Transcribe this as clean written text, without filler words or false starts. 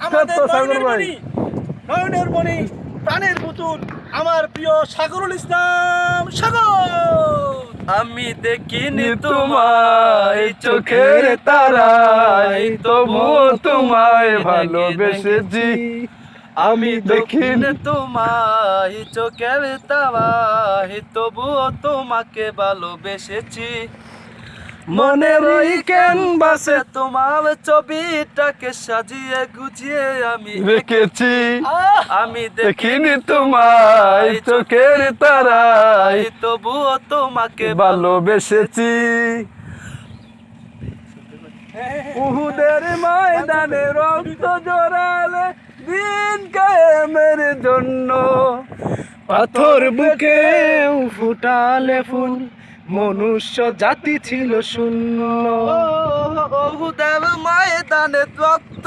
আমাদের নয়নের মণি প্রাণের পুতুল আমার প্রিয় সাগরুল ইসলাম সাগর। আমি দেখিনি তোমায় চোখের তারায়, তবুও তোমায় ভালোবেসেছি। আমি দেখিনি তোমায় চোখের তারায়, তবুও তোমাকে ভালোবেসেছি। মনের ওই ক্যানভাসে তোমার ছবিটাকে সাজিয়ে গুছিয়ে আমি রেখেছি। আমি দেখিনি তোমায় চোখের তারায়, তবুও তোমাকে ভালোবেসেছি। উহুদের ময়দানে রক্ত জড়ালে দিন কায়েমের জন্য, পাথর বুকে ফুটালে ফুল, মনুষ্য জাতি ছিল শূন্য। উহুদের ময়দানে রক্ত